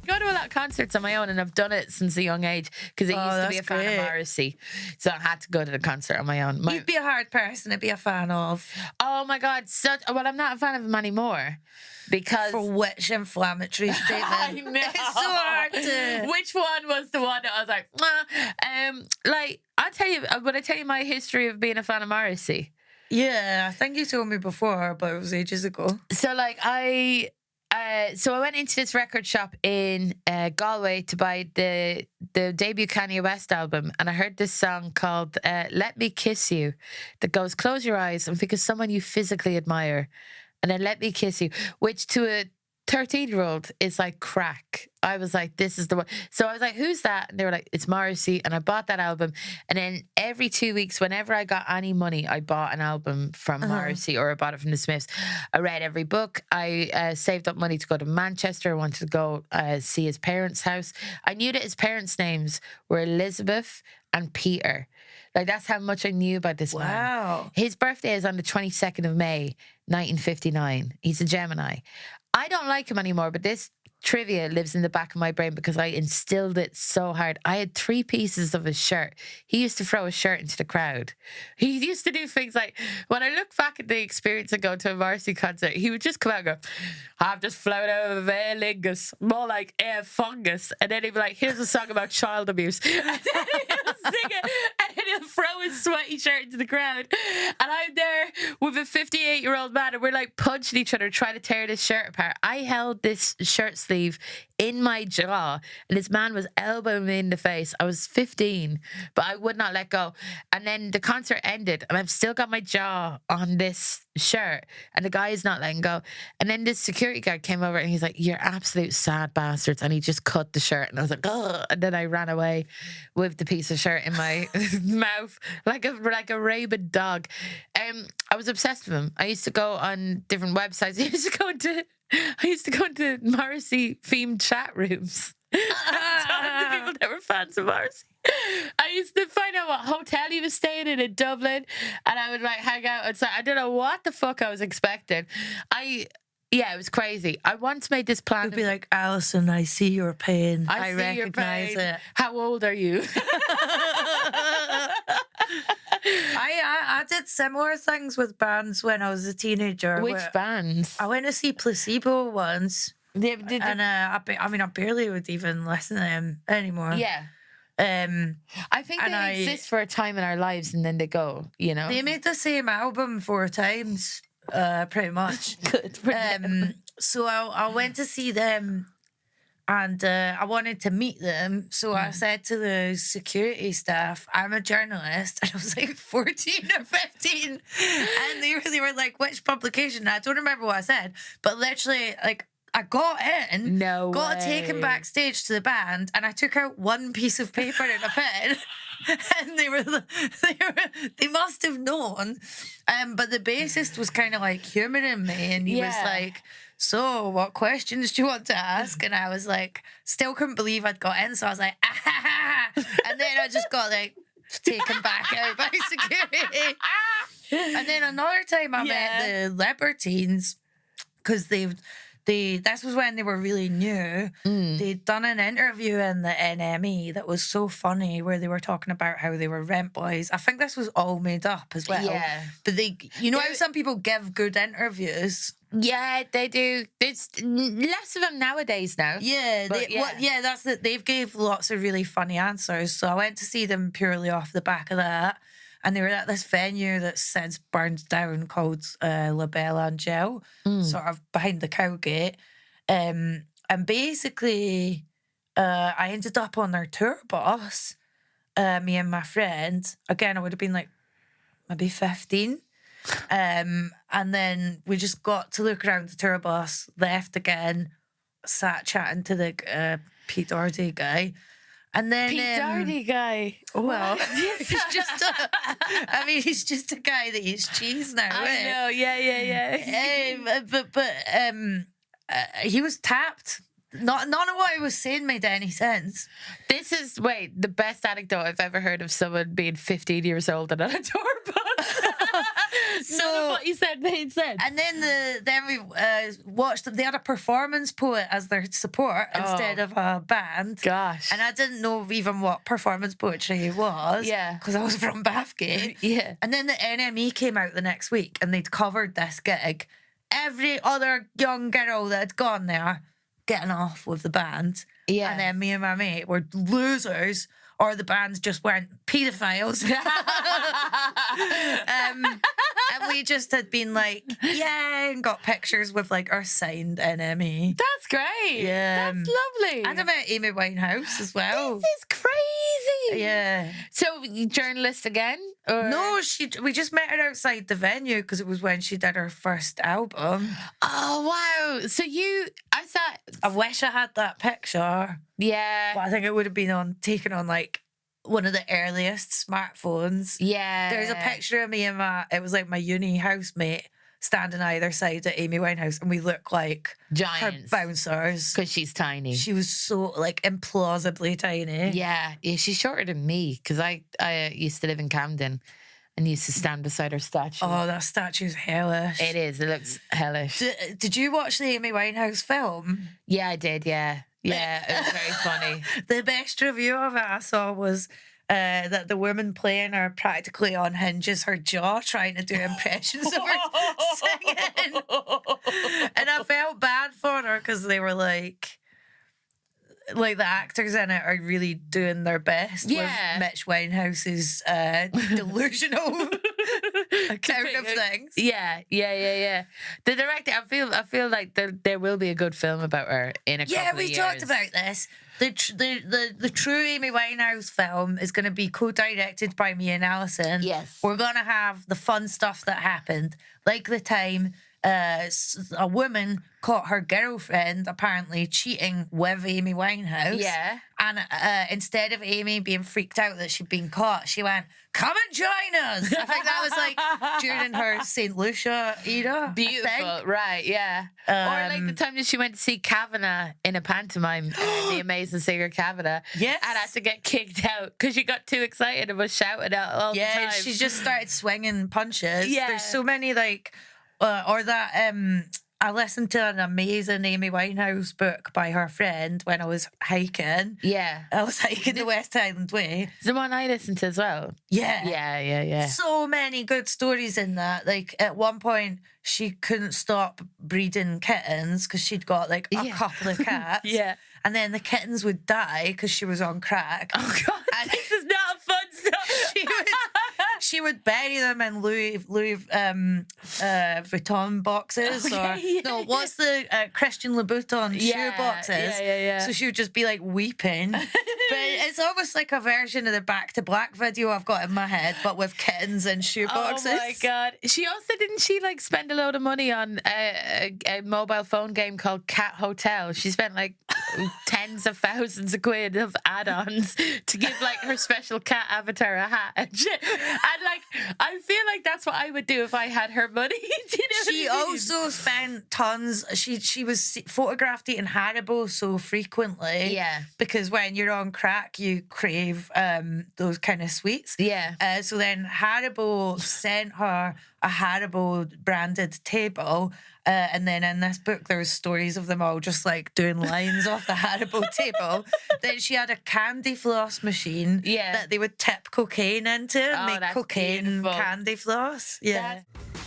go to a lot of concerts on my own, and I've done it since a young age because I used to be a fan of Morrissey, so I had to go to the concert on my own. You'd be a hard person to be a fan of. Oh my God, well, I'm not a fan of him anymore because for which inflammatory statement? I know. It's so hard to. Which one was the one that I was like, like I'll tell you. Would I tell you my history of being a fan of Morrissey? Yeah, I think you told me before, but it was ages ago. So like I went into this record shop in Galway to buy the debut Kanye West album, and I heard this song called "Let Me Kiss You," that goes, "Close your eyes and think of someone you physically admire, and then let me kiss you," which to a 13-year-old is like crack. I was like, this is the one. So I was like, who's that? And they were like, it's Morrissey. And I bought that album. And then every 2 weeks, whenever I got any money, I bought an album from Morrissey, or I bought it from the Smiths. I read every book. I saved up money to go to Manchester. I wanted to go see his parents' house. I knew that his parents' names were Elizabeth and Peter. Like, that's how much I knew about this man. Wow. His birthday is on the 22nd of May, 1959. He's a Gemini. I don't like him anymore, but this trivia lives in the back of my brain because I instilled it so hard. I had 3 pieces of his shirt. He used to throw his shirt into the crowd. He used to do things like, when I look back at the experience of going to a Morrissey concert, he would just come out and go, "I've just flown over the Aer Lingus," more like Air Fungus. And then he'd be like, "Here's a song about child abuse." And then he'll sing it, and then he'll throw his sweaty shirt into the crowd. And I'm there with a 58-year-old man, and we're like punching each other, trying to tear this shirt apart. I held this shirt sleeve in my jaw, and this man was elbowing me in the face. I was 15, but I would not let go. And then the concert ended, and I've still got my jaw on this shirt, and the guy is not letting go. And then this security guard came over, and he's like, "You're absolute sad bastards," and he just cut the shirt. And I was like, "Ugh!" And then I ran away with the piece of shirt in my mouth like a rabid dog. I was obsessed with him. I used to go on different websites. I used to go into Morrissey themed chat rooms and talk to people that were fans of Morrissey. I used to find out what hotel he was staying in Dublin, and I would like hang out outside. I don't know what the fuck I was expecting. Yeah, it was crazy. I once made this plan. It'd be like, "Alison, I see your pain. I see recognize your pain. it. How old are you?" I did similar things with bands when I was a teenager. Which bands? I went to see Plosive once. Yeah, and I barely would even listen to them anymore. Yeah. I think they exist for a time in our lives, and then they go, you know. They made the same album 4 times, pretty much. Good. So I went to see them, and I wanted to meet them. So I said to the security staff, "I'm a journalist." And I was like 14 or 15. And they were like, "Which publication?" I don't remember what I said, but literally, like, I got in, got taken backstage to the band, and I took out one piece of paper and a pen, and they must have known. But the bassist was kind of like humouring me, and he was like, "So, what questions do you want to ask?" And I was like, still couldn't believe I'd got in, so I was like, "Ah, ha, ha." And then I just got like taken back out by security. And then another time I met the Libertines, because this was when they were really new. They'd done an interview in the NME that was so funny, where they were talking about how they were rent boys. I think this was all made up as well. Yeah. But how some people give good interviews? Yeah, they do. There's less of them nowadays now. Yeah, that's it. They've gave lots of really funny answers. So I went to see them purely off the back of that. And they were at this venue that's since burned down called La Belle Angel, sort of behind the Cowgate. And basically, I ended up on their tour bus, me and my friend. Again, I would have been like maybe 15. And then we just got to look around the tour bus, left again, sat chatting to the Pete Doherty guy. And then Pete Doherty guy. Well, he's just a guy that eats cheese now. I know, yeah. But he was tapped. None of what I was saying made any sense. This is the best anecdote I've ever heard of someone being 15 years old and on a tour bus. None of what you said made sense. And then we watched them. They had a performance poet as their support instead of a band. Gosh. And I didn't know even what performance poetry was. Yeah. Because I was from Bathgate. Yeah. And then the NME came out the next week and they'd covered this gig. Every other young girl that had gone there getting off with the band. Yeah. And then me and my mate were losers, or the bands just weren't paedophiles. And we just had been like, yeah, and got pictures with like our signed NME. That's great. Yeah. That's lovely. And I met Amy Winehouse as well. This is crazy. Yeah. So, you journalist again? Or? No, we just met her outside the venue because it was when she did her first album. Oh, wow. So I thought. I wish I had that picture. Yeah. But I think it would have been taken on like one of the earliest smartphones. Yeah. There's a picture of me and it was like my uni housemate standing either side of Amy Winehouse, and we look like Giants. her bouncers. Because she's tiny. She was so like implausibly tiny. Yeah, she's shorter than me because I used to live in Camden and used to stand beside her statue. Oh, that statue's hellish. It is. It looks hellish. Did you watch the Amy Winehouse film? Yeah, I did. Yeah. Yeah, it was very funny. The best review of it I saw was that the woman playing her practically unhinges her jaw trying to do impressions of her singing. And I felt bad for her because they were like the actors in it are really doing their best with Mitch Winehouse's delusional account of things. Yeah. The director, I feel like there will be a good film about her in a couple of years. Yeah, we talked about this. The true Amy Winehouse film is going to be co-directed by me and Alison. Yes. We're going to have the fun stuff that happened, like the time a woman caught her girlfriend apparently cheating with Amy Winehouse. Yeah. And instead of Amy being freaked out that she'd been caught, she went, "Come and join us." I think that was like during her St. Lucia era. Beautiful, right, yeah. Or like the time that she went to see Kavanagh in a pantomime, The Amazing Singer Kavanagh. Yes. And had to get kicked out because she got too excited and was shouting out all the time. Yeah, she just started swinging punches. Yeah. There's so many like, or that I listened to an amazing Amy Winehouse book by her friend when I was hiking. Yeah. I was hiking the West Highland Way. It's the one I listened to as well. Yeah. Yeah. So many good stories in that. Like at one point, she couldn't stop breeding kittens because she'd got like a couple of cats. Yeah. And then the kittens would die because she was on crack. Oh, God. And this is not fun stuff. she would bury them in Louis Vuitton boxes. No, what's the Christian Louboutin shoe boxes? Yeah. So she would just be like weeping. But it's almost like a version of the Back to Black video I've got in my head, but with kittens and shoe boxes. Oh my God. She also, didn't she like spend a load of money on a mobile phone game called Cat Hotel? She spent like tens of thousands of quid of add-ons to give like her special cat avatar a hat and shit. And like, I feel like that's what I would do if I had her money. Do you know She what I mean? also spent tons. She was photographed eating Haribo so frequently. Yeah. Because when you're on crack, you crave those kind of sweets. Yeah. So then Haribo sent her a Haribo branded table. And then in this book, there was stories of them all just like doing lines off the Haribo table. Then she had a candy floss machine that they would tip cocaine into and make that's cocaine beautiful. candy floss. Yeah. That's